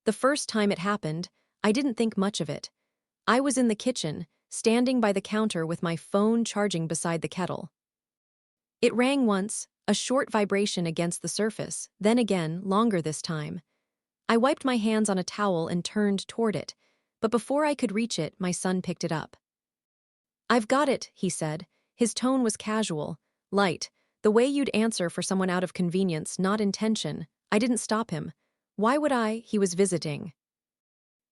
The first time it happened, I didn't think much of it. I was in the kitchen, standing by the counter with my phone charging beside the kettle. It rang once, a short vibration against the surface, then again, longer this time. I wiped my hands on a towel and turned toward it, but before I could reach it, my son picked it up. "I've got it," he said. His tone was casual, light, the way you'd answer for someone out of convenience, not intention. I didn't stop him. Why would I? He was visiting.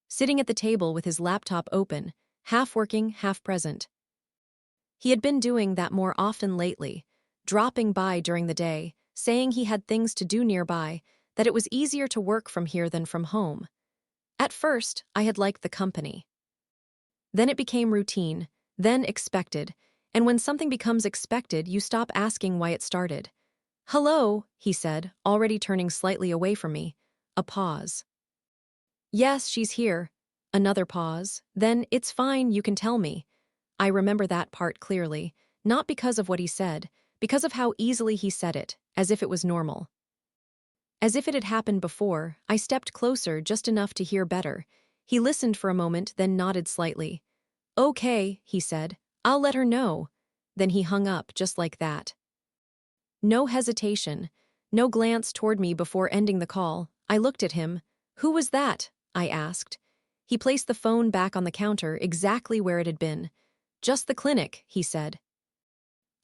Sitting at the table with his laptop open, half working, half present. He had been doing that more often lately, dropping by during the day, saying he had things to do nearby, that it was easier to work from here than from home. At first, I had liked the company. Then it became routine, then expected, and when something becomes expected, you stop asking why it started. "Hello," he said, already turning slightly away from me. A pause. "Yes, she's here." Another pause. Then, "It's fine, you can tell me." I remember that part clearly, not because of what he said, because of how easily he said it, as if it was normal. As if it had happened before, I stepped closer just enough to hear better. He listened for a moment, then nodded slightly. "Okay," he said. "I'll let her know." Then he hung up just like that. No hesitation, no glance toward me before ending the call. I looked at him. "Who was that?" I asked. He placed the phone back on the counter exactly where it had been. "Just the clinic," he said.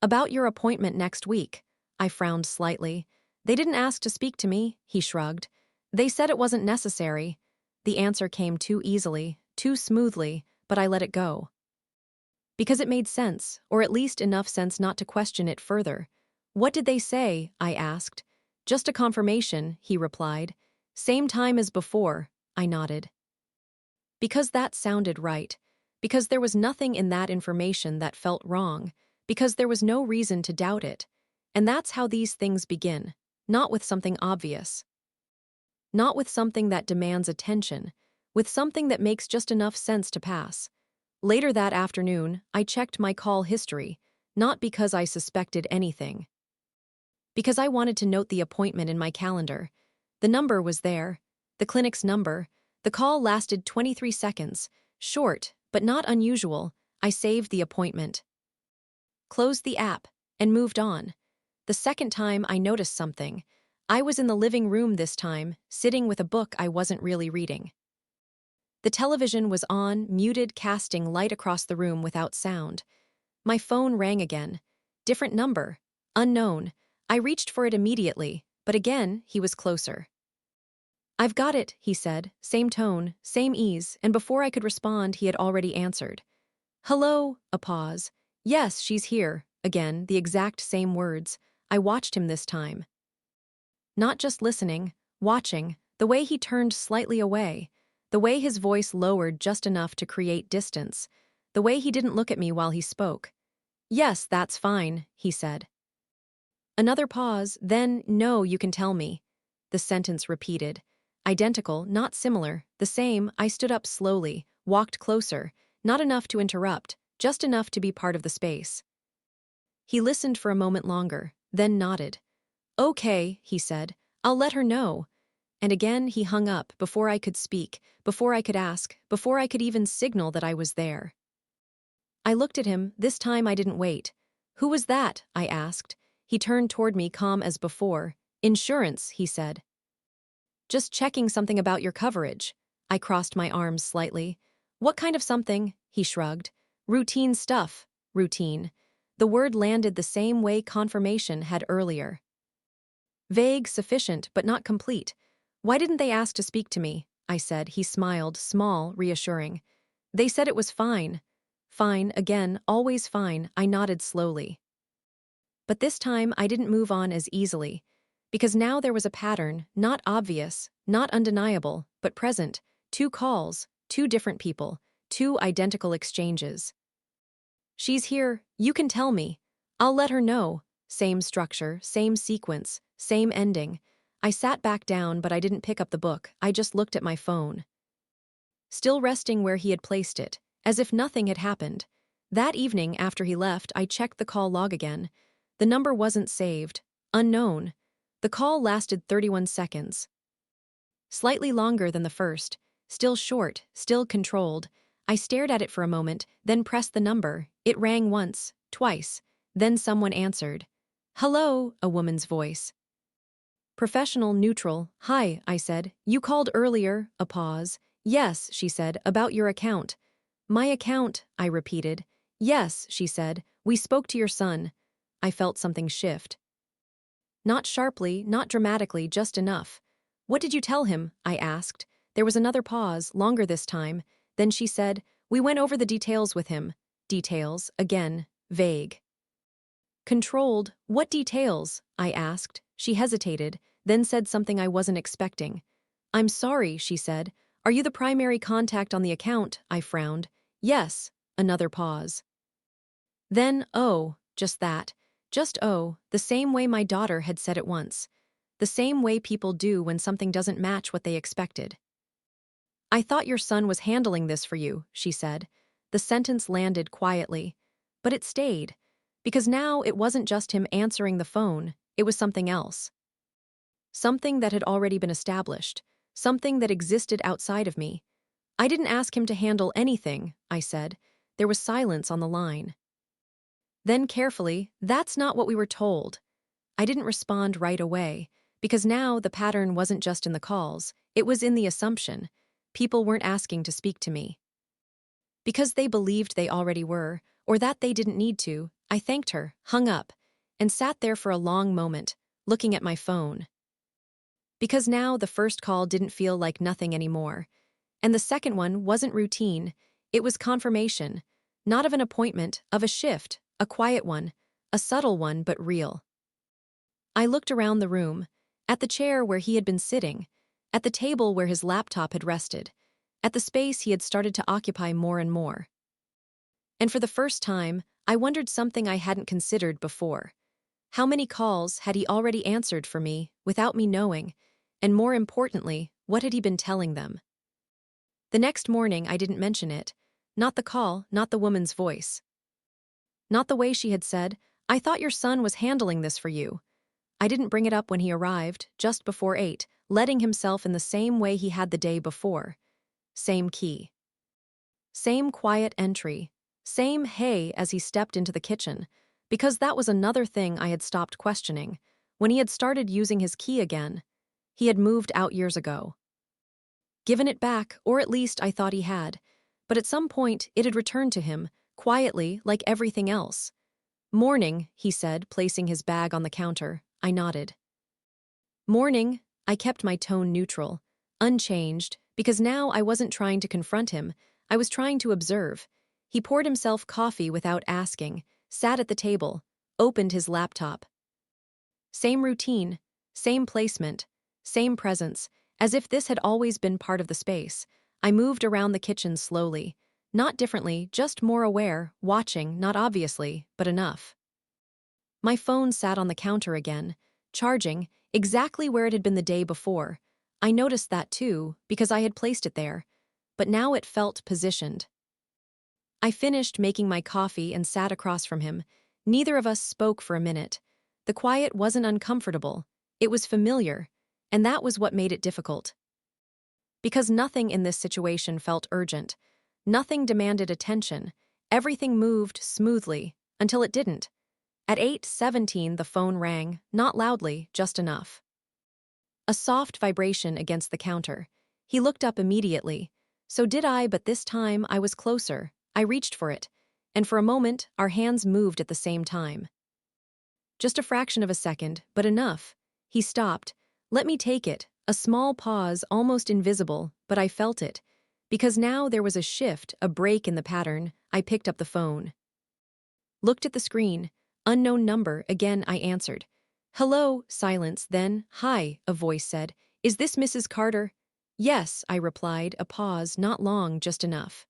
"About your appointment next week." I frowned slightly. "They didn't ask to speak to me," he shrugged. "They said it wasn't necessary." The answer came too easily, too smoothly, but I let it go. Because it made sense, or at least enough sense not to question it further. "What did they say?" I asked. "Just a confirmation," he replied. "Same time as before," I nodded. Because that sounded right. Because there was nothing in that information that felt wrong. Because there was no reason to doubt it. And that's how these things begin. Not with something obvious. Not with something that demands attention. With something that makes just enough sense to pass. Later that afternoon, I checked my call history, not because I suspected anything. Because I wanted to note the appointment in my calendar. The number was there. The clinic's number. The call lasted 23 seconds. Short, but not unusual. I saved the appointment. Closed the app, and moved on. The second time I noticed something. I was in the living room this time, sitting with a book I wasn't really reading. The television was on, muted, casting light across the room without sound. My phone rang again. Different number. Unknown. I reached for it immediately, but again, he was closer. "I've got it," he said, same tone, same ease, and before I could respond, he had already answered. "Hello," a pause. "Yes, she's here." Again, the exact same words. I watched him this time. Not just listening, watching, the way he turned slightly away, the way his voice lowered just enough to create distance, the way he didn't look at me while he spoke. "Yes, that's fine," he said. Another pause, then, "No, you can tell me." The sentence repeated. Identical, not similar, the same. I stood up slowly, walked closer, not enough to interrupt, just enough to be part of the space. He listened for a moment longer, then nodded. "Okay," he said, "I'll let her know." And again he hung up before I could speak, before I could ask, before I could even signal that I was there. I looked at him, this time I didn't wait. "Who was that?" I asked. He turned toward me calm as before. "Insurance," he said. "Just checking something about your coverage." I crossed my arms slightly. "What kind of something?" He shrugged. "Routine stuff." Routine. The word landed the same way confirmation had earlier. Vague, sufficient, but not complete. "Why didn't they ask to speak to me?" I said. He smiled, small, reassuring. "They said it was fine." Fine, again, always fine. I nodded slowly. But this time I didn't move on as easily. Because now there was a pattern, not obvious, not undeniable, but present. 2 calls, 2 different people, 2 identical exchanges. "She's here, you can tell me. I'll let her know." Same structure, same sequence, same ending. I sat back down, but I didn't pick up the book. I just looked at my phone. Still resting where he had placed it, as if nothing had happened. That evening, after he left, I checked the call log again. The number wasn't saved. Unknown. The call lasted 31 seconds. Slightly longer than the first, still short, still controlled. I stared at it for a moment, then pressed the number. It rang once, twice. Then someone answered. "Hello," a woman's voice. Professional, neutral. "Hi," I said. "You called earlier," a pause. "Yes," she said, "about your account." "My account," I repeated. "Yes," she said. "We spoke to your son." I felt something shift. Not sharply, not dramatically, just enough. "What did you tell him?" I asked. There was another pause, longer this time. Then she said, "We went over the details with him." Details, again, vague. "Controlled, what details?" I asked. She hesitated, then said something I wasn't expecting. "I'm sorry," she said. "Are you the primary contact on the account?" I frowned. "Yes." Another pause. Then, "Oh," just that. Just "oh," the same way my daughter had said it once. The same way people do when something doesn't match what they expected. "I thought your son was handling this for you," she said. The sentence landed quietly. But it stayed. Because now it wasn't just him answering the phone, it was something else. Something that had already been established. Something that existed outside of me. "I didn't ask him to handle anything," I said. There was silence on the line. Then carefully, "That's not what we were told." I didn't respond right away, because now the pattern wasn't just in the calls, it was in the assumption. People weren't asking to speak to me. Because they believed they already were, or that they didn't need to, I thanked her, hung up, and sat there for a long moment, looking at my phone. Because now the first call didn't feel like nothing anymore. And the second one wasn't routine, it was confirmation. Not of an appointment, of a shift, a quiet one, a subtle one but real. I looked around the room, at the chair where he had been sitting, at the table where his laptop had rested, at the space he had started to occupy more and more. And for the first time, I wondered something I hadn't considered before. How many calls had he already answered for me, without me knowing? And more importantly, what had he been telling them? The next morning, I didn't mention it. Not the call, not the woman's voice. Not the way she had said, "I thought your son was handling this for you." I didn't bring it up when he arrived, just before 8, letting himself in the same way he had the day before. Same key. Same quiet entry. Same "hey" as he stepped into the kitchen. Because that was another thing I had stopped questioning. When he had started using his key again, he had moved out years ago. Given it back, or at least I thought he had. But at some point, it had returned to him, quietly, like everything else. "Morning," he said, placing his bag on the counter. I nodded. "Morning." I kept my tone neutral, unchanged, because now I wasn't trying to confront him, I was trying to observe. He poured himself coffee without asking, sat at the table, opened his laptop. Same routine, same placement, same presence, as if this had always been part of the space. I moved around the kitchen slowly, not differently, just more aware, watching, not obviously, but enough. My phone sat on the counter again, charging, exactly where it had been the day before. I noticed that too, because I had placed it there, but now it felt positioned. I finished making my coffee and sat across from him. Neither of us spoke for a minute. The quiet wasn't uncomfortable, it was familiar, and that was what made it difficult. Because nothing in this situation felt urgent. Nothing demanded attention. Everything moved smoothly, until it didn't. At 8:17 the phone rang, not loudly, just enough. A soft vibration against the counter. He looked up immediately. So did I, but this time I was closer. I reached for it, and for a moment our hands moved at the same time. Just a fraction of a second, but enough. He stopped. Let me take it. A small pause, almost invisible, but I felt it. Because now there was a shift, a break in the pattern. I picked up the phone. Looked at the screen. Unknown number, again I answered. "Hello," silence, then, "Hi," a voice said. "Is this Mrs. Carter?" "Yes," I replied, a pause, not long, just enough.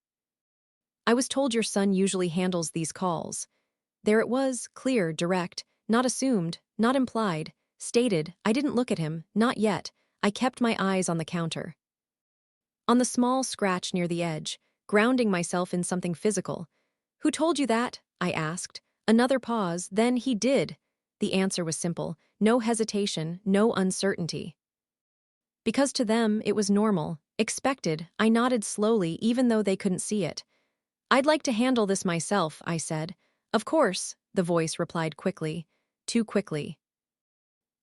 "I was told your son usually handles these calls." There it was, clear, direct, not assumed, not implied, stated. I didn't look at him, not yet. I kept my eyes on the counter. On the small scratch near the edge, grounding myself in something physical. "Who told you that?" I asked. Another pause, then "He did." The answer was simple, no hesitation, no uncertainty. Because to them, it was normal, expected. I nodded slowly, even though they couldn't see it. "I'd like to handle this myself," I said. "Of course," the voice replied quickly. Too quickly.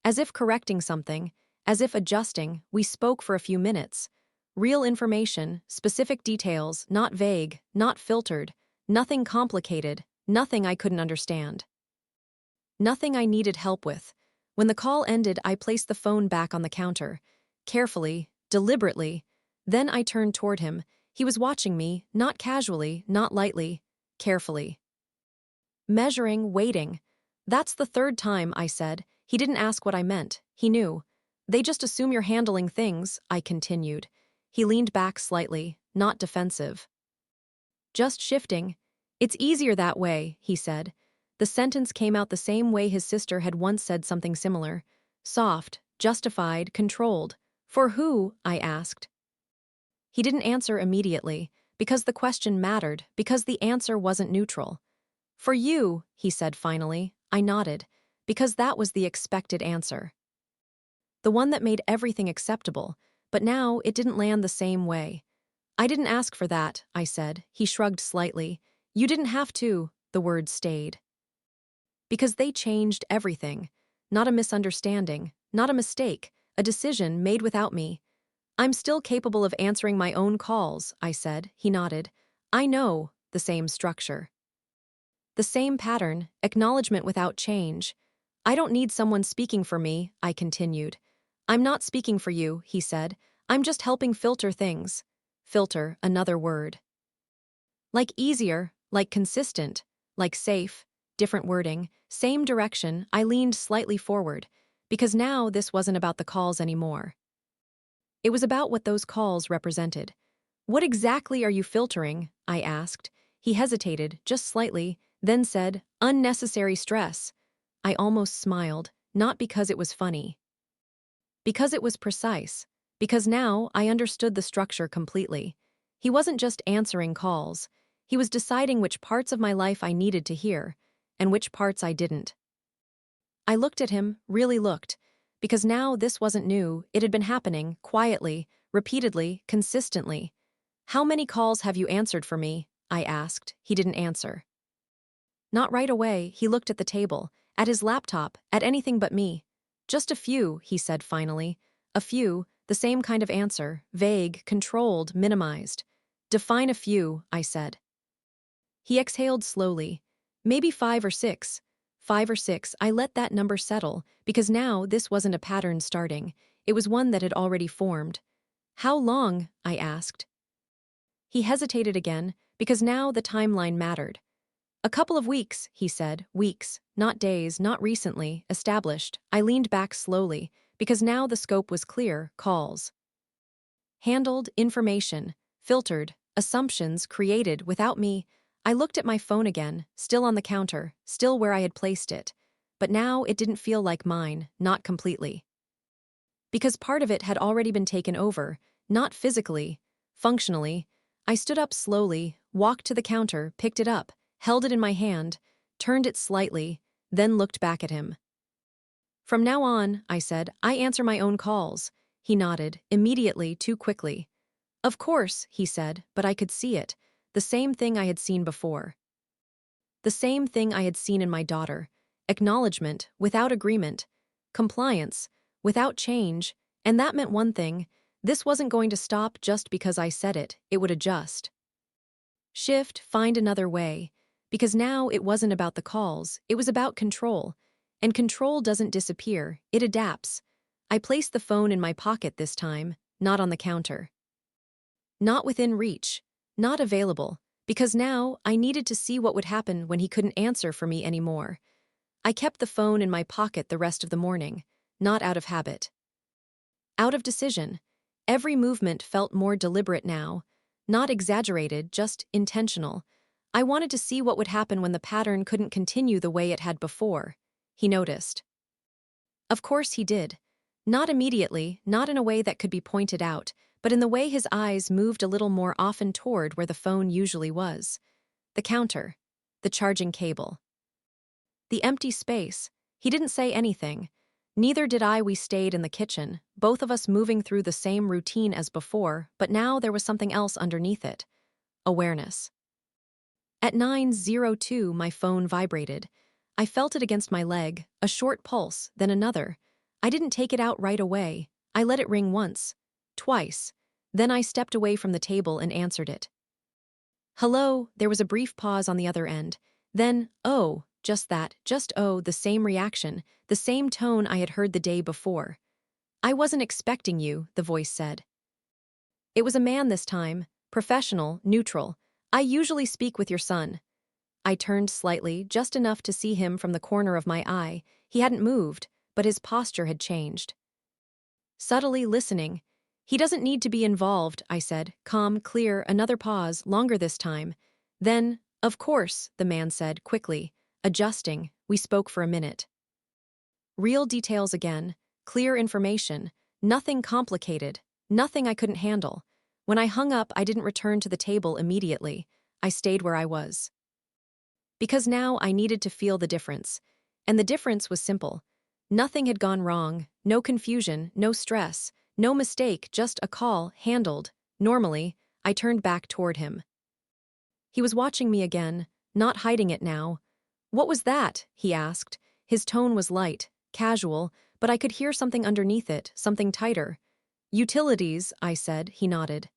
As if correcting something, as if adjusting, we spoke for a few minutes. Real information, specific details, not vague, not filtered, nothing complicated, nothing I couldn't understand. Nothing I needed help with. When the call ended, I placed the phone back on the counter. Carefully, deliberately. Then I turned toward him. He was watching me, not casually, not lightly, carefully. Measuring, waiting. "That's the third time," I said. He didn't ask what I meant. He knew. "They just assume you're handling things," I continued. He leaned back slightly, not defensive. "Just shifting. It's easier that way," he said. The sentence came out the same way his sister had once said something similar. Soft, justified, controlled. "For who?" I asked. He didn't answer immediately, because the question mattered, because the answer wasn't neutral. "For you," he said finally. I nodded, because that was the expected answer. The one that made everything acceptable, but now it didn't land the same way. "I didn't ask for that," I said. He shrugged slightly. "You didn't have to," the words stayed. Because they changed everything. Not a misunderstanding, not a mistake, a decision made without me. "I'm still capable of answering my own calls," I said. He nodded. "I know," the same structure. The same pattern, acknowledgement without change. "I don't need someone speaking for me," I continued. "I'm not speaking for you," he said. "I'm just helping filter things." Filter, another word. Like easier, like consistent, like safe, different wording, same direction. I leaned slightly forward, because now this wasn't about the calls anymore. It was about what those calls represented. "What exactly are you filtering?" I asked. He hesitated, just slightly, then said, "Unnecessary stress." I almost smiled, not because it was funny. Because it was precise. Because now I understood the structure completely. He wasn't just answering calls. He was deciding which parts of my life I needed to hear, and which parts I didn't. I looked at him, really looked, because now this wasn't new. It had been happening, quietly, repeatedly, consistently. "How many calls have you answered for me?" I asked. He didn't answer. Not right away. He looked at the table, at his laptop, at anything but me. "Just a few," he said finally. "A few," the same kind of answer, vague, controlled, minimized. "Define a few," I said. He exhaled slowly. "Maybe 5 or 6. 5 or 6, I let that number settle, because now this wasn't a pattern starting. It was one that had already formed. "How long?" I asked. He hesitated again, because now the timeline mattered. "A couple of weeks," he said. "Weeks, not days, not recently, established." I leaned back slowly, because now the scope was clear. Calls. Handled, information, filtered, assumptions created without me. I looked at my phone again, still on the counter, still where I had placed it. But now it didn't feel like mine, not completely. Because part of it had already been taken over, not physically, functionally. I stood up slowly, walked to the counter, picked it up, held it in my hand, turned it slightly, then looked back at him. "From now on," I said, "I answer my own calls." He nodded, immediately, too quickly. "Of course," he said, but I could see it. The same thing I had seen before. The same thing I had seen in my daughter. Acknowledgement, without agreement. Compliance, without change. And that meant one thing. This wasn't going to stop just because I said it. It would adjust. Shift, find another way. Because now it wasn't about the calls. It was about control. And control doesn't disappear. It adapts. I placed the phone in my pocket this time, not on the counter. Not within reach. Not available. Because now I needed to see what would happen when he couldn't answer for me anymore. I kept the phone in my pocket the rest of the morning, not out of habit. Out of decision. Every movement felt more deliberate now. Not exaggerated, just intentional. I wanted to see what would happen when the pattern couldn't continue the way it had before. He noticed. Of course he did. Not immediately, not in a way that could be pointed out, but in the way his eyes moved a little more often toward where the phone usually was. The counter. The charging cable. The empty space. He didn't say anything. Neither did I. We stayed in the kitchen, both of us moving through the same routine as before, but now there was something else underneath it. Awareness. At 9:02, my phone vibrated. I felt it against my leg, a short pulse, then another. I didn't take it out right away. I let it ring once, twice. Then I stepped away from the table and answered it. Hello, there was a brief pause on the other end. Then, oh, just that, just oh, the same reaction, the same tone I had heard the day before. I wasn't expecting you, the voice said. It was a man this time, professional, neutral. I usually speak with your son. I turned slightly, just enough to see him from the corner of my eye. He hadn't moved, but his posture had changed. Subtly listening. He doesn't need to be involved, I said, calm, clear, another pause, longer this time. Then, of course, the man said, quickly, adjusting. We spoke for a minute. Real details again, clear information, nothing complicated, nothing I couldn't handle. When I hung up, I didn't return to the table immediately. I stayed where I was. Because now I needed to feel the difference. And the difference was simple. Nothing had gone wrong, no confusion, no stress, no mistake, just a call, handled. Normally, I turned back toward him. He was watching me again, not hiding it now. What was that? He asked. His tone was light, casual, but I could hear something underneath it, something tighter. Utilities, I said. He nodded.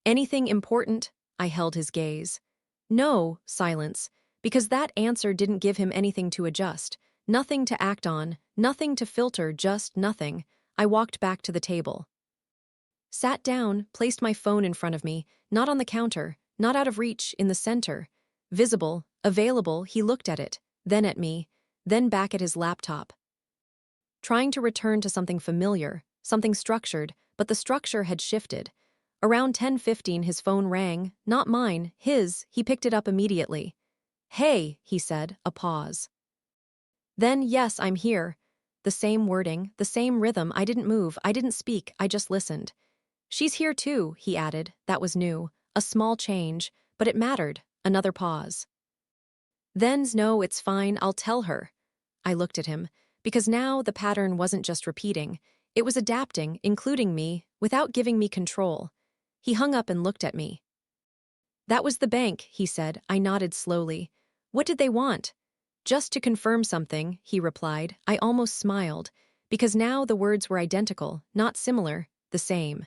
Anything important? I held his gaze. No, silence, because that answer didn't give him anything to adjust, nothing to act on, nothing to filter, just nothing. I walked back to the table. Sat down, placed my phone in front of me, not on the counter, not out of reach, in the center. Visible, available, he looked at it, then at me, then back at his laptop. Trying to return to something familiar, something structured, but the structure had shifted. Around 10:15 his phone rang, not mine, his. He picked it up immediately. Hey, he said, a pause. Then, yes, I'm here. The same wording, the same rhythm. I didn't move, I didn't speak, I just listened. She's here too, he added. That was new. A small change, but it mattered. Another pause. Then's no, it's fine, I'll tell her. I looked at him, because now the pattern wasn't just repeating. It was adapting, including me, without giving me control. He hung up and looked at me. That was the bank, he said. I nodded slowly. What did they want? Just to confirm something, he replied. I almost smiled, because now the words were identical, not similar, the same.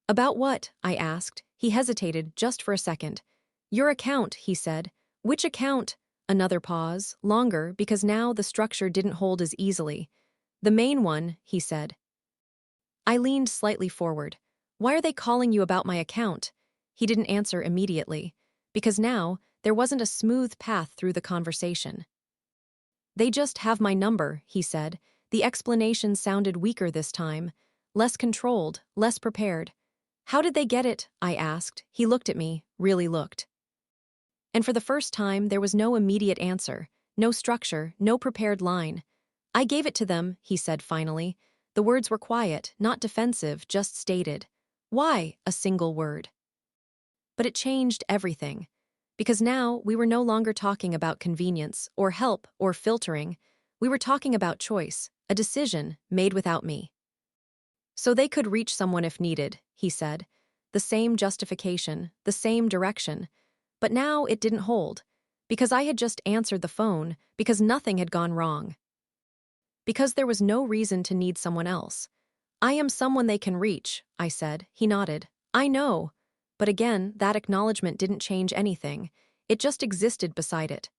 About what? I asked. He hesitated just for a second. Your account, he said. Which account? Another pause, longer, because now the structure didn't hold as easily. The main one, he said. I leaned slightly forward. Why are they calling you about my account? He didn't answer immediately, because now there wasn't a smooth path through the conversation. They just have my number, he said. The explanation sounded weaker this time, less controlled, less prepared. How did they get it? I asked. He looked at me, really looked. And for the first time, there was no immediate answer, no structure, no prepared line. I gave it to them, he said finally. The words were quiet, not defensive, just stated. Why? A single word. But it changed everything. Because now we were no longer talking about convenience, or help, or filtering. We were talking about choice, a decision made without me. So they could reach someone if needed, he said. The same justification, the same direction. But now it didn't hold. Because I had just answered the phone, because nothing had gone wrong. Because there was no reason to need someone else. I am someone they can reach, I said. He nodded. I know. But again, that acknowledgement didn't change anything. It just existed beside it.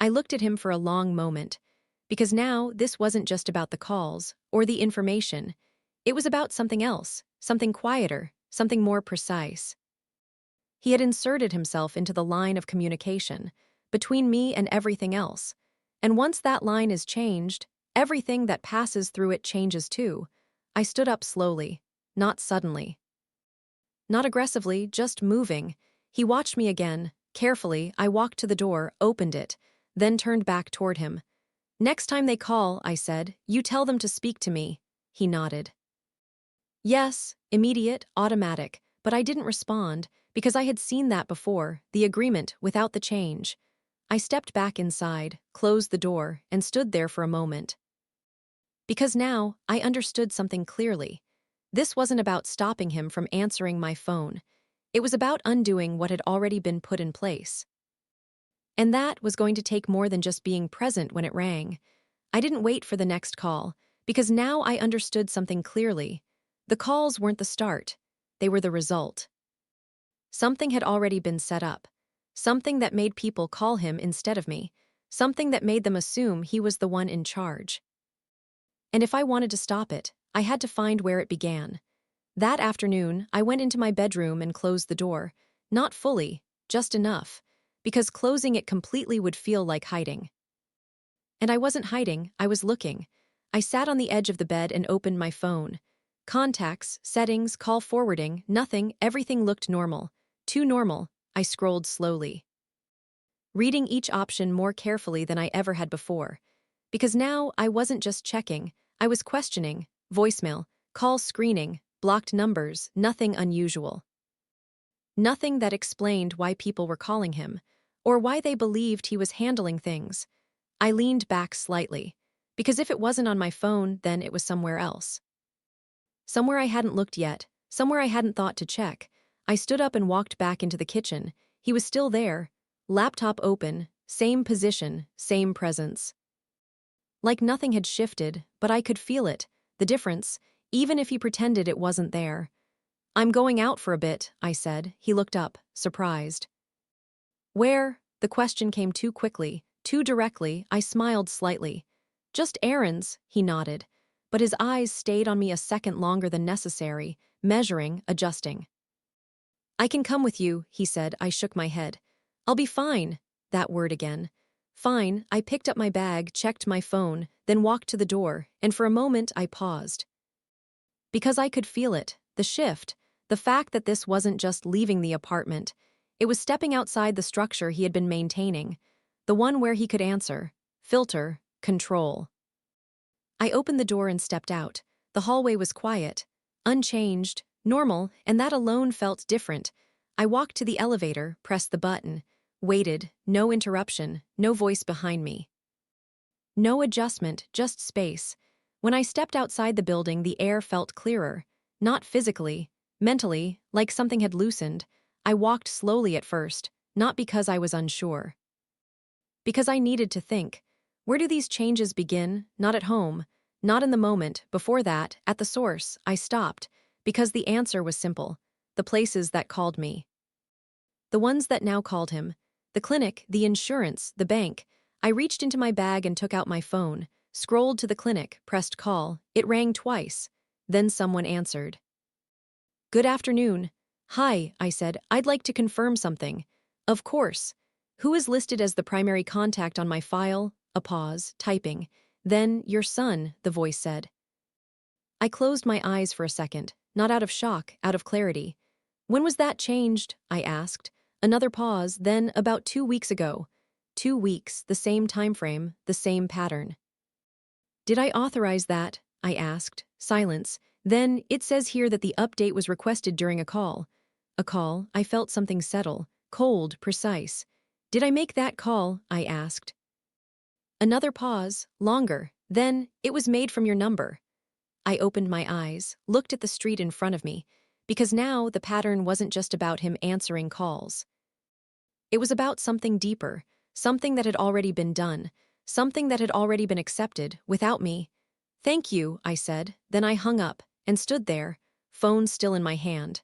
I looked at him for a long moment, because now this wasn't just about the calls or the information. It was about something else, something quieter, something more precise. He had inserted himself into the line of communication, between me and everything else. And once that line is changed, everything that passes through it changes too. I stood up slowly, not suddenly. Not aggressively, just moving. He watched me again. Carefully, I walked to the door, opened it, then turned back toward him. Next time they call, I said, you tell them to speak to me. He nodded. Yes, immediate, automatic, but I didn't respond, because I had seen that before, the agreement without the change. I stepped back inside, closed the door, and stood there for a moment. Because now I understood something clearly. This wasn't about stopping him from answering my phone. It was about undoing what had already been put in place. And that was going to take more than just being present when it rang. I didn't wait for the next call, because now I understood something clearly. The calls weren't the start, they were the result. Something had already been set up. Something that made people call him instead of me. Something that made them assume he was the one in charge. And if I wanted to stop it, I had to find where it began. That afternoon, I went into my bedroom and closed the door. Not fully, just enough, because closing it completely would feel like hiding. And I wasn't hiding, I was looking. I sat on the edge of the bed and opened my phone. Contacts, settings, call forwarding, nothing, everything looked normal. Too normal. I scrolled slowly, reading each option more carefully than I ever had before. Because now I wasn't just checking, I was questioning. Voicemail, call screening, blocked numbers, nothing unusual. Nothing that explained why people were calling him, or why they believed he was handling things. I leaned back slightly, because if it wasn't on my phone, then it was somewhere else. Somewhere I hadn't looked yet, somewhere I hadn't thought to check. I stood up and walked back into the kitchen. He was still there, laptop open, same position, same presence. Like nothing had shifted, but I could feel it, the difference, even if he pretended it wasn't there. "I'm going out for a bit," I said. He looked up, surprised. "Where?" The question came too quickly, too directly. I smiled slightly. "Just errands," he nodded, but his eyes stayed on me a second longer than necessary, measuring, adjusting. "I can come with you," he said. I shook my head. "I'll be fine." That word again. Fine. I picked up my bag, checked my phone, then walked to the door, and for a moment I paused. Because I could feel it, the shift, the fact that this wasn't just leaving the apartment. It was stepping outside the structure he had been maintaining, the one where he could answer, filter, control. I opened the door and stepped out. The hallway was quiet, unchanged, normal, and that alone felt different. I walked to the elevator, pressed the button, waited, no interruption, no voice behind me. No adjustment, just space. When I stepped outside the building, the air felt clearer. Not physically, mentally, like something had loosened. I walked slowly at first, not because I was unsure. Because I needed to think. Where do these changes begin? Not at home. Not in the moment. Before that, at the source, I stopped. Because the answer was simple. The places that called me. The ones that now called him. The clinic, the insurance, the bank. I reached into my bag and took out my phone. Scrolled to the clinic, pressed call. It rang twice. Then someone answered. "Good afternoon." "Hi," I said. "I'd like to confirm something." "Of course." "Who is listed as the primary contact on my file?" A pause, typing. Then, "Your son," the voice said. I closed my eyes for a second, not out of shock, out of clarity. "When was that changed?" I asked. Another pause, then, "About 2 weeks ago." 2 weeks, the same time frame, the same pattern. "Did I authorize that?" I asked. Silence. Then, "It says here that the update was requested during a call." A call. I felt something settle. Cold, precise. "Did I make that call?" I asked. Another pause, longer. Then, "It was made from your number." I opened my eyes, looked at the street in front of me, because now the pattern wasn't just about him answering calls. It was about something deeper, something that had already been done, something that had already been accepted, without me. "Thank you," I said. Then I hung up, and stood there, phone still in my hand.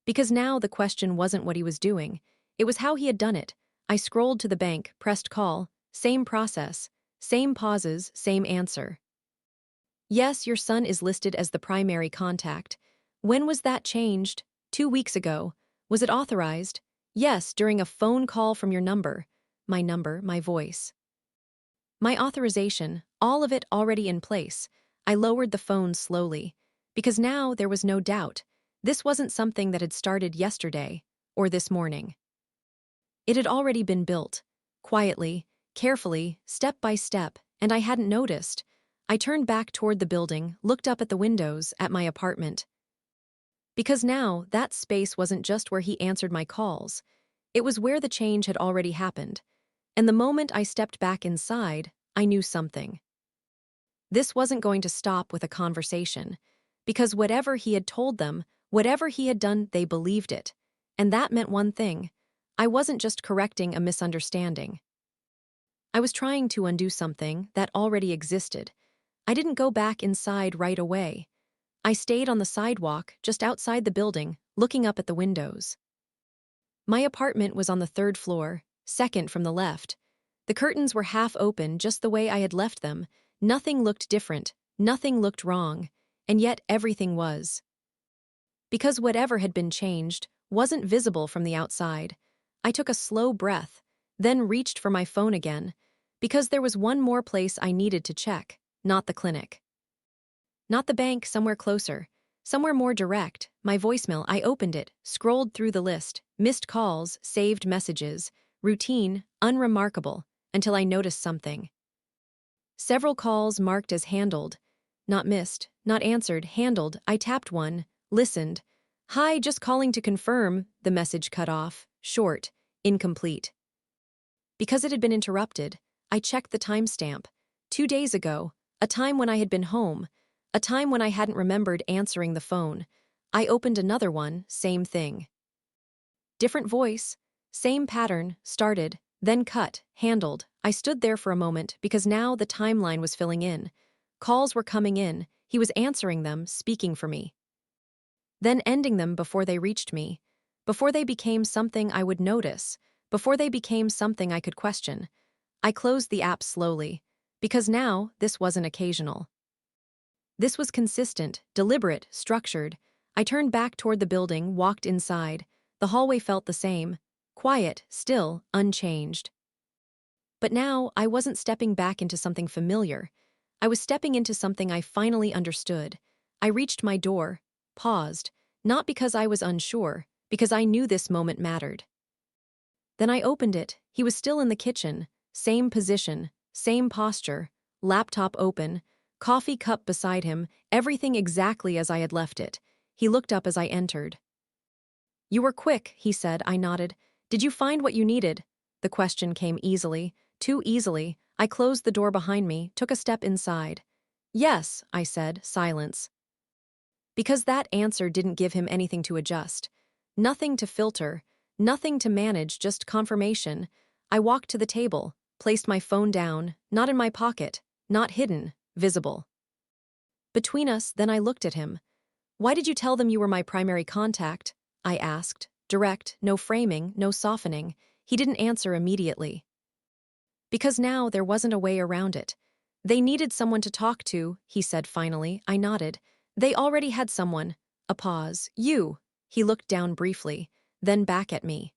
Because now the question wasn't what he was doing, it was how he had done it. I scrolled to the bank, pressed call, same process, same pauses, same answer. "Yes, your son is listed as the primary contact." "When was that changed?" 2 weeks ago." "Was it authorized?" "Yes, during a phone call from your number." My number, my voice. My authorization, all of it already in place. I lowered the phone slowly. Because now there was no doubt. This wasn't something that had started yesterday, or this morning. It had already been built. Quietly, carefully, step by step, and I hadn't noticed. I turned back toward the building, looked up at the windows, at my apartment. Because now, that space wasn't just where he answered my calls. It was where the change had already happened. And the moment I stepped back inside, I knew something. This wasn't going to stop with a conversation. Because whatever he had told them, whatever he had done, they believed it. And that meant one thing. I wasn't just correcting a misunderstanding. I was trying to undo something that already existed. I didn't go back inside right away. I stayed on the sidewalk, just outside the building, looking up at the windows. My apartment was on the third floor, second from the left. The curtains were half open just the way I had left them. Nothing looked different, nothing looked wrong, and yet everything was. Because whatever had been changed wasn't visible from the outside. I took a slow breath, then reached for my phone again, because there was one more place I needed to check, not the clinic. Not the bank, somewhere closer. Somewhere more direct. My voicemail, I opened it, scrolled through the list, missed calls, saved messages, routine, unremarkable, until I noticed something. Several calls marked as handled. Not missed, not answered, handled. I tapped one, listened. Hi, just calling to confirm, the message cut off, short, incomplete. Because it had been interrupted, I checked the timestamp. 2 days ago, a time when I had been home, a time when I hadn't remembered answering the phone. I opened another one, same thing. Different voice, same pattern, started, then cut, handled. I stood there for a moment because now the timeline was filling in. Calls were coming in, he was answering them, speaking for me. Then ending them before they reached me, before they became something I would notice, before they became something I could question. I closed the app slowly, because now this wasn't occasional. This was consistent, deliberate, structured. I turned back toward the building, walked inside. The hallway felt the same, quiet, still, unchanged. But now I wasn't stepping back into something familiar. I was stepping into something I finally understood. I reached my door, paused, not because I was unsure, because I knew this moment mattered. Then I opened it. He was still in the kitchen, same position, same posture, laptop open, coffee cup beside him, everything exactly as I had left it. He looked up as I entered. "You were quick," he said. I nodded. "Did you find what you needed?" The question came easily, too easily. I closed the door behind me, took a step inside. "Yes," I said, silence. Because that answer didn't give him anything to adjust. Nothing to filter, nothing to manage, just confirmation. I walked to the table, placed my phone down, not in my pocket, not hidden, visible. Between us, then I looked at him. "Why did you tell them you were my primary contact?" I asked, direct, no framing, no softening. He didn't answer immediately. Because now there wasn't a way around it. They needed someone to talk to, he said finally. I nodded. They already had someone. A pause. "You." He looked down briefly, then back at me.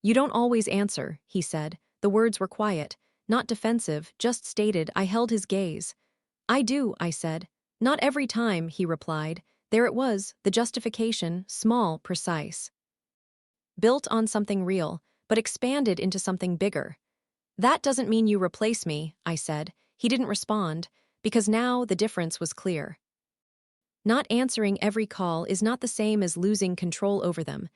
"You don't always answer," he said. The words were quiet, not defensive, just stated. I held his gaze. "I do," I said. "Not every time," he replied. There it was, the justification, small, precise. Built on something real, but expanded into something bigger. "That doesn't mean you replace me," I said. He didn't respond, because now the difference was clear. Not answering every call is not the same as losing control over them.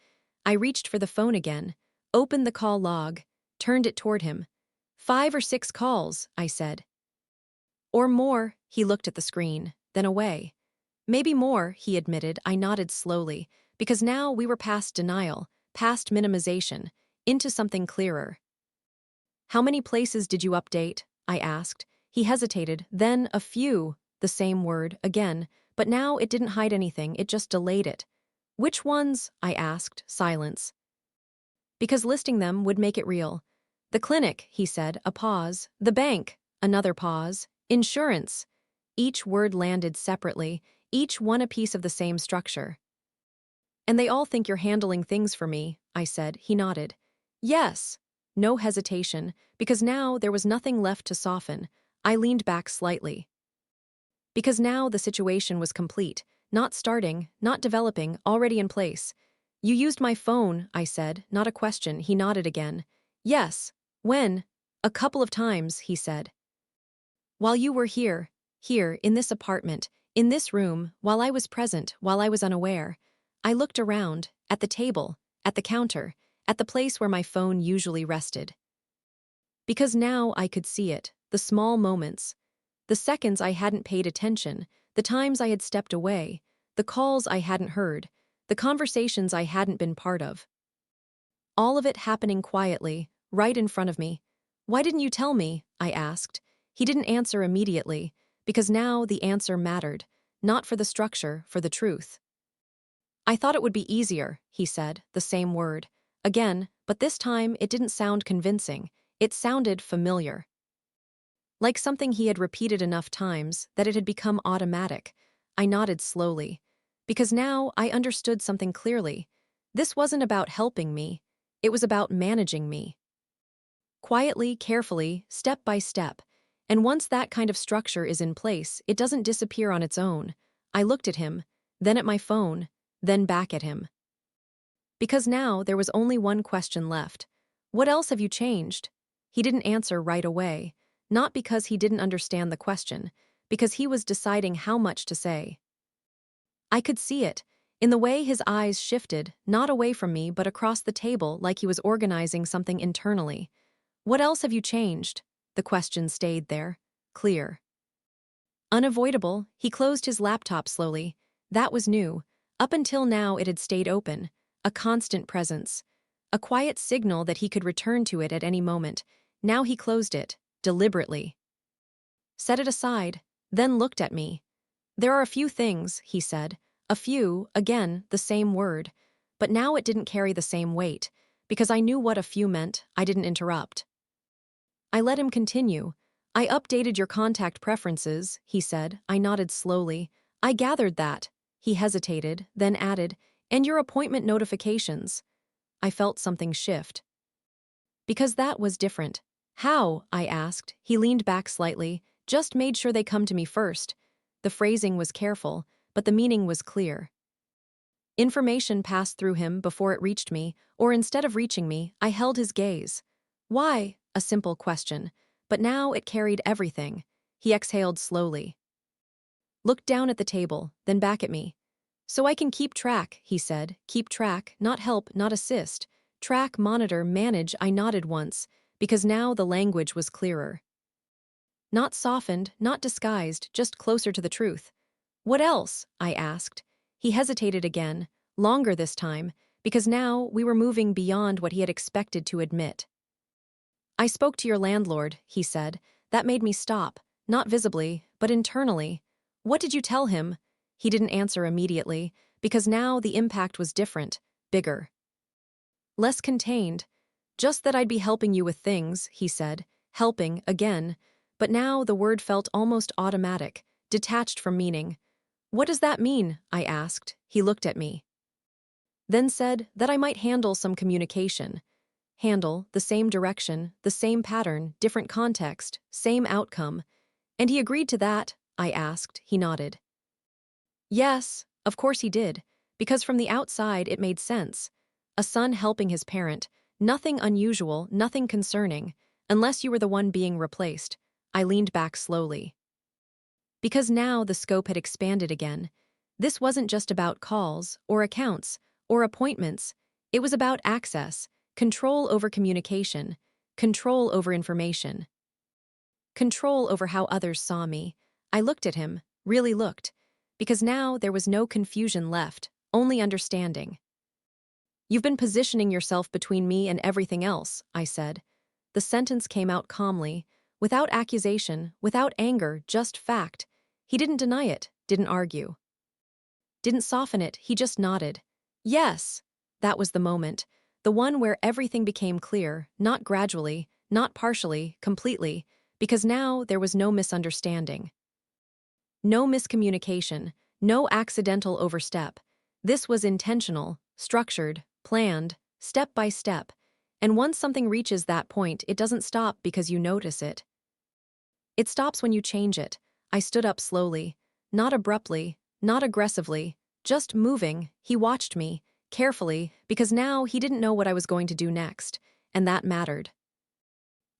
I reached for the phone again, opened the call log, turned it toward him. 5 or 6 calls, I said. "Or more," he looked at the screen, then away. "Maybe more," he admitted. I nodded slowly, because now we were past denial, past minimization, into something clearer. "How many places did you update?" I asked. He hesitated, then a few, the same word, again, but now it didn't hide anything, it just delayed it. "Which ones?" I asked, silence. Because listing them would make it real. "The clinic," he said, a pause. "The bank," another pause. "Insurance." Each word landed separately, each one a piece of the same structure. "And they all think you're handling things for me," I said. He nodded. "Yes." No hesitation, because now there was nothing left to soften. I leaned back slightly. Because now the situation was complete, not starting, not developing, already in place. "You used my phone," I said, not a question. He nodded again. "Yes." "When?" "A couple of times," he said. "While you were here, in this apartment, in this room, while I was present, while I was unaware." I looked around, at the table, at the counter, at the place where my phone usually rested. Because now I could see it, the small moments. The seconds I hadn't paid attention, the times I had stepped away, the calls I hadn't heard, the conversations I hadn't been part of. All of it happening quietly, right in front of me. "Why didn't you tell me?" I asked. He didn't answer immediately, because now the answer mattered, not for the structure, for the truth. "I thought it would be easier," he said, the same word. Again, but this time it didn't sound convincing. It sounded familiar. Like something he had repeated enough times that it had become automatic. I nodded slowly. Because now I understood something clearly. This wasn't about helping me. It was about managing me. Quietly, carefully, step by step. And once that kind of structure is in place, it doesn't disappear on its own. I looked at him, then at my phone, then back at him. Because now there was only one question left. "What else have you changed?" He didn't answer right away, not because he didn't understand the question, because he was deciding how much to say. I could see it, in the way his eyes shifted, not away from me but across the table like he was organizing something internally. "What else have you changed?" The question stayed there, clear. Unavoidable, he closed his laptop slowly. That was new. Up until now it had stayed open, a constant presence. A quiet signal that he could return to it at any moment. Now he closed it, deliberately. Set it aside, then looked at me. "There are a few things," he said. A few, again, the same word. But now it didn't carry the same weight, because I knew what a few meant. I didn't interrupt. I let him continue. "I updated your contact preferences," he said. I nodded slowly. "I gathered that." He hesitated, then added, "And your appointment notifications." I felt something shift. Because that was different. "How?" I asked. He leaned back slightly. "Just made sure they come to me first." The phrasing was careful, but the meaning was clear. Information passed through him before it reached me, or instead of reaching me, I held his gaze. "Why?" A simple question, but now it carried everything. He exhaled slowly. Looked down at the table, then back at me. "So I can keep track," he said. "Keep track, not help, not assist. Track, monitor, manage." I nodded once, because now the language was clearer. Not softened, not disguised, just closer to the truth. "What else?" I asked. He hesitated again, longer this time, because now we were moving beyond what he had expected to admit. "I spoke to your landlord," he said. That made me stop, not visibly, but internally. "What did you tell him?" He didn't answer immediately, because now the impact was different, bigger. Less contained. "Just that I'd be helping you with things," he said. Helping, again. But now the word felt almost automatic, detached from meaning. "What does that mean?" I asked. He looked at me. Then said that I might handle some communication. Handle, the same direction, the same pattern, different context, same outcome. "And he agreed to that?" I asked. He nodded. Yes, of course he did, because from the outside it made sense. A son helping his parent, nothing unusual, nothing concerning, unless you were the one being replaced. I leaned back slowly. Because now the scope had expanded again. This wasn't just about calls, or accounts, or appointments. It was about access, control over communication, control over information, control over how others saw me. I looked at him, really looked, because now there was no confusion left, only understanding. "You've been positioning yourself between me and everything else," I said. The sentence came out calmly, without accusation, without anger, just fact. He didn't deny it, didn't argue. Didn't soften it, he just nodded. Yes. That was the moment. The one where everything became clear, not gradually, not partially, completely, because now there was no misunderstanding. No miscommunication, no accidental overstep. This was intentional, structured, planned, step by step. And once something reaches that point, it doesn't stop because you notice it. It stops when you change it. I stood up slowly, not abruptly, not aggressively, just moving. He watched me, carefully, because now he didn't know what I was going to do next, and that mattered.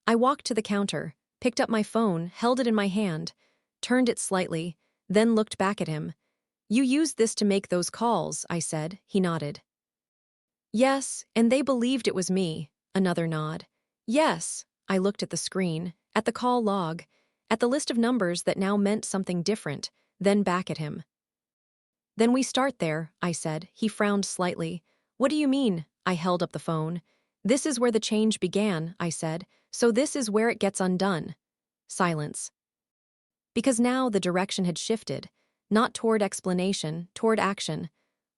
I walked to the counter, picked up my phone, held it in my hand, turned it slightly, then looked back at him. "You used this to make those calls," I said. He nodded. "Yes, and they believed it was me." Another nod. "Yes." I looked at the screen, at the call log, at the list of numbers that now meant something different, then back at him. Then we start there, I said. He frowned slightly. What do you mean? I held up the phone. This is where the change began, I said, so this is where it gets undone. Silence. Because now the direction had shifted, not toward explanation, toward action.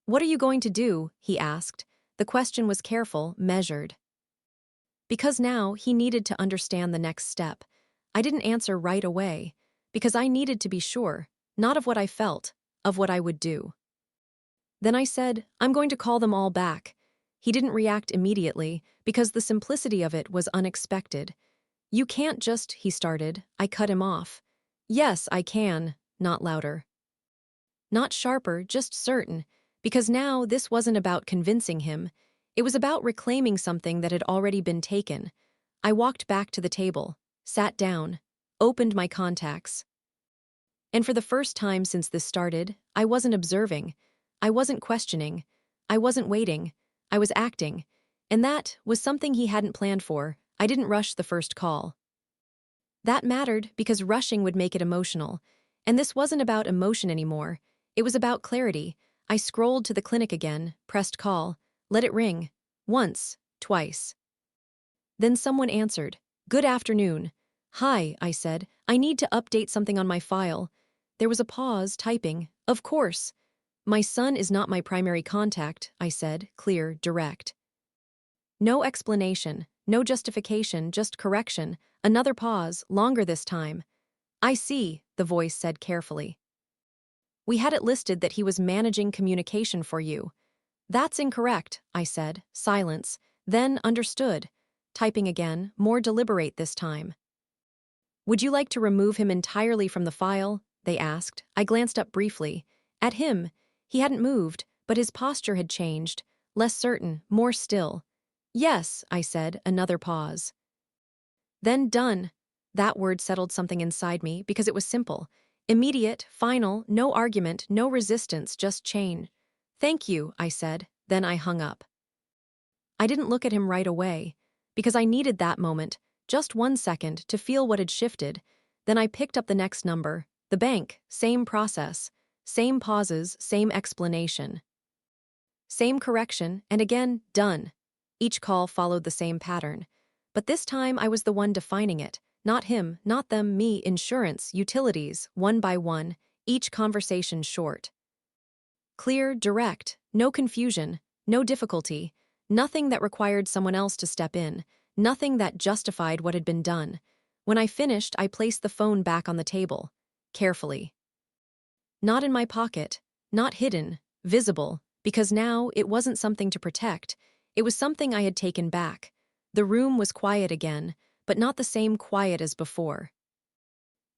What are you going to do? He asked. The question was careful, measured. Because now he needed to understand the next step. I didn't answer right away, because I needed to be sure, not of what I felt, of what I would do. Then I said, I'm going to call them all back. He didn't react immediately, because the simplicity of it was unexpected. You can't just, he started. I cut him off. Yes, I can, not louder. Not sharper, just certain, because now this wasn't about convincing him. It was about reclaiming something that had already been taken. I walked back to the table, sat down, opened my contacts. And for the first time since this started, I wasn't observing. I wasn't questioning. I wasn't waiting. I was acting. And that was something he hadn't planned for. I didn't rush the first call. That mattered because rushing would make it emotional. And this wasn't about emotion anymore. It was about clarity. I scrolled to the clinic again, pressed call, let it ring. Once, twice. Then someone answered. Good afternoon. Hi, I said. I need to update something on my file. There was a pause, typing. Of course. My son is not my primary contact, I said, clear, direct. No explanation, no justification, just correction. Another pause, longer this time. I see, the voice said carefully. We had it listed that he was managing communication for you. That's incorrect, I said, silence, then understood. Typing again, more deliberate this time. Would you like to remove him entirely from the file? They asked. I glanced up briefly. At him. He hadn't moved, but his posture had changed, less certain, more still. Yes, I said, another pause. Then done. That word settled something inside me because it was simple. Immediate, final, no argument, no resistance, just change. Thank you, I said, then I hung up. I didn't look at him right away, because I needed that moment, just 1 second, to feel what had shifted. Then I picked up the next number, the bank, same process, same pauses, same explanation. Same correction, and again, done. Each call followed the same pattern. But this time I was the one defining it. Not him, not them, me, insurance, utilities, one by one, each conversation short. Clear, direct, no confusion, no difficulty, nothing that required someone else to step in, nothing that justified what had been done. When I finished, I placed the phone back on the table, carefully. Not in my pocket, not hidden, visible, because now it wasn't something to protect, it was something I had taken back. The room was quiet again, but not the same quiet as before.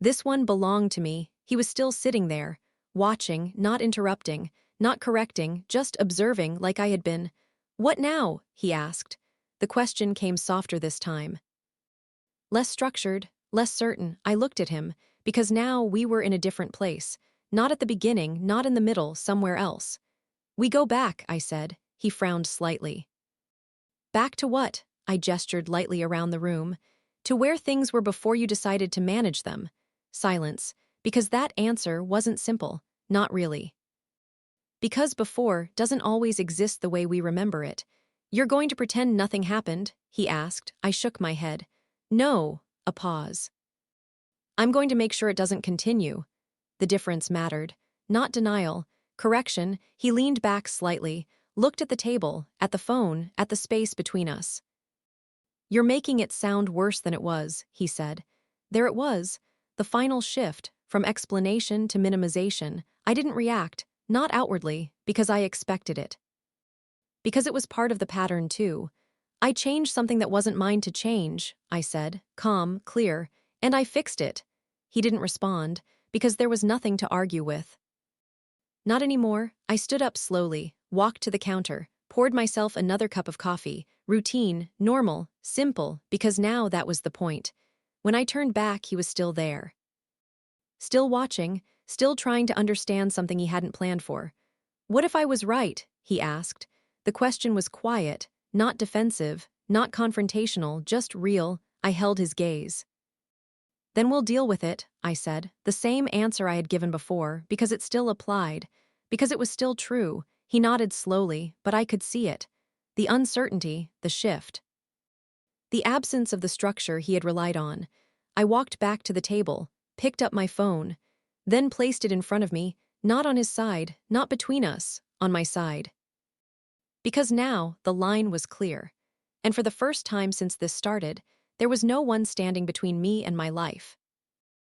This one belonged to me. He was still sitting there, watching, not interrupting, not correcting, just observing like I had been. What now? He asked. The question came softer this time. Less structured, less certain. I looked at him, because now we were in a different place. Not at the beginning, not in the middle, somewhere else. We go back, I said. He frowned slightly. Back to what? I gestured lightly around the room. To where things were before you decided to manage them. Silence, because that answer wasn't simple, not really. Because before doesn't always exist the way we remember it. You're going to pretend nothing happened? He asked. I shook my head. No, a pause. I'm going to make sure it doesn't continue. The difference mattered. Not denial. Correction. He leaned back slightly, looked at the table, at the phone, at the space between us. You're making it sound worse than it was, he said. There it was, the final shift, from explanation to minimization. I didn't react, not outwardly, because I expected it. Because it was part of the pattern, too. I changed something that wasn't mine to change, I said, calm, clear, and I fixed it. He didn't respond, because there was nothing to argue with. Not anymore. I stood up slowly, walked to the counter, poured myself another cup of coffee, routine, normal, simple, because now that was the point. When I turned back, he was still there. Still watching, still trying to understand something he hadn't planned for. What if I was right? He asked. The question was quiet, not defensive, not confrontational, just real. I held his gaze. Then we'll deal with it, I said, the same answer I had given before, because it still applied, because it was still true. He nodded slowly, but I could see it. The uncertainty, the shift. The absence of the structure he had relied on. I walked back to the table, picked up my phone, then placed it in front of me, not on his side, not between us, on my side. Because now, the line was clear. And for the first time since this started, there was no one standing between me and my life.